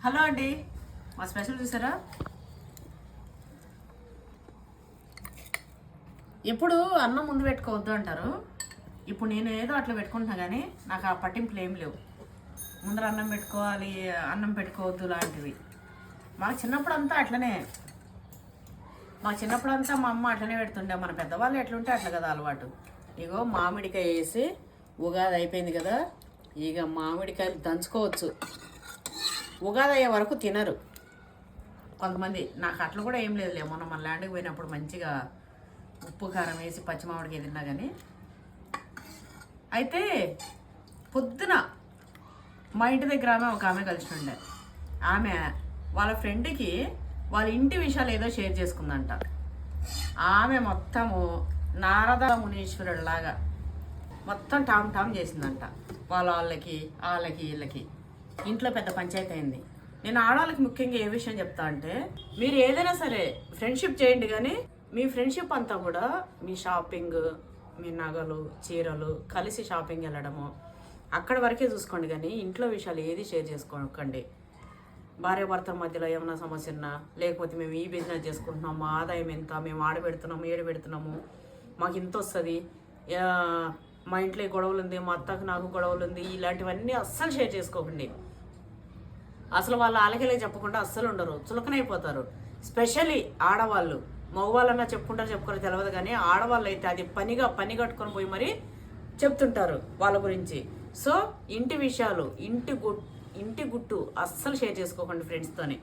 Hello అండి, మా special చూసారా? ఎప్పుడు అన్నం ముందు పెట్టుకోవద్దు అంటారు. ఇప్పుడు నేను ఏదో అట్లా పెట్టుకుంటున్నా కానీ నాకు ఆ పట్టింపులు ఏం లేవు. ముందర అన్నం పెట్టుకోవాలి, అన్నం పెట్టుకోవద్దు లాంటివి. మాకు చిన్నప్పుడు అంతా అట్లనే, మా అమ్మ అట్లనే పెడుతుండే. మన పెద్దవాళ్ళు ఎట్లుంటే అట్లా కదా అలవాటు. ఇగో మామిడికాయ వేసి ఉగాది అయిపోయింది కదా, ఇక మామిడికాయలు దంచుకోవచ్చు. ఉగాది అయ్యే వరకు తినరు కొంతమంది. నాకు అట్లా కూడా ఏం లేదులే, మొన్న మన ల్యాండ్కి పోయినప్పుడు మంచిగా ఉప్పు కారం వేసి పచ్చి మామిడికాయ తిన్నా. కానీ అయితే పొద్దున మా ఇంటి దగ్గర ఒక ఆమె కలిసి ఉండే. ఆమె వాళ్ళ ఫ్రెండ్కి వాళ్ళ ఇంటి విషయాలు ఏదో షేర్ చేసుకుందంట. ఆమె మొత్తము నారద మునీశ్వరుడిలాగా మొత్తం టామ్ చేసిందంట. వాళ్ళకి వీళ్ళకి ఇంట్లో పెద్ద పంచాయతీ అయింది. నేను ఆడవాళ్ళకి ముఖ్యంగా ఏ విషయం చెప్తా అంటే, మీరు ఏదైనా సరే ఫ్రెండ్షిప్ చేయండి, కానీ మీ ఫ్రెండ్షిప్ అంతా కూడా మీ షాపింగ్, మీ నగలు, చీరలు కలిసి షాపింగ్ వెళ్ళడము అక్కడ వరకే చూసుకోండి. కానీ ఇంట్లో విషయాలు ఏది షేర్ చేసుకోకండి. భార్యాభర్తల మధ్యలో ఏమైనా సమస్య ఉన్నా, లేకపోతే మేము ఈ బిజినెస్ చేసుకుంటున్నాం, మా ఆదాయం ఎంత, మేము ఆడబెడుతున్నాము ఏడు పెడుతున్నాము, మాకు ఇంత వస్తుంది, మా ఇంట్లో గొడవలు ఉంది, మా అత్తకు నాకు గొడవలు ఉంది, ఇలాంటివన్నీ అస్సలు షేర్ చేసుకోకండి. అసలు వాళ్ళు ఆలకెళ్ళే చెప్పకుండా అస్సలు ఉండరు, చులకనైపోతారు. స్పెషల్లీ ఆడవాళ్ళు. మగవాళ్ళన్నా చెప్పుకోరో తెలియదు, కానీ ఆడవాళ్ళు అయితే అది పని కట్టుకొని పోయి మరీ చెప్తుంటారు వాళ్ళ గురించి. సో ఇంటి విషయాలు, ఇంటి గుట్టు అస్సలు షేర్ చేసుకోకండి ఫ్రెండ్స్తోని.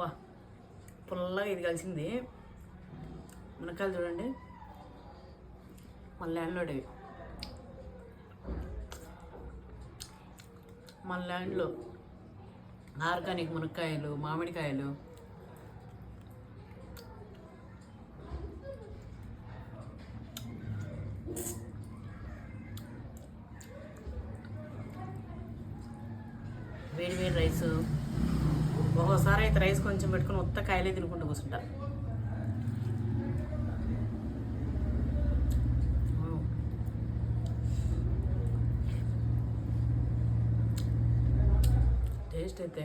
బా పుల్లగా ఇది కలిసింది. మునక్కాయలు చూడండి, మన ల్యాండ్లోడివి. మన ల్యాండ్లో ఆర్గానిక్ మునక్కాయలు, మామిడికాయలు. వేడి రైసు. ఒక్కోసారి అయితే రైస్ కొంచెం పెట్టుకుని ఉత్త కాయలే తినుకుంటూ కూర్చుంటా. టేస్ట్ అయితే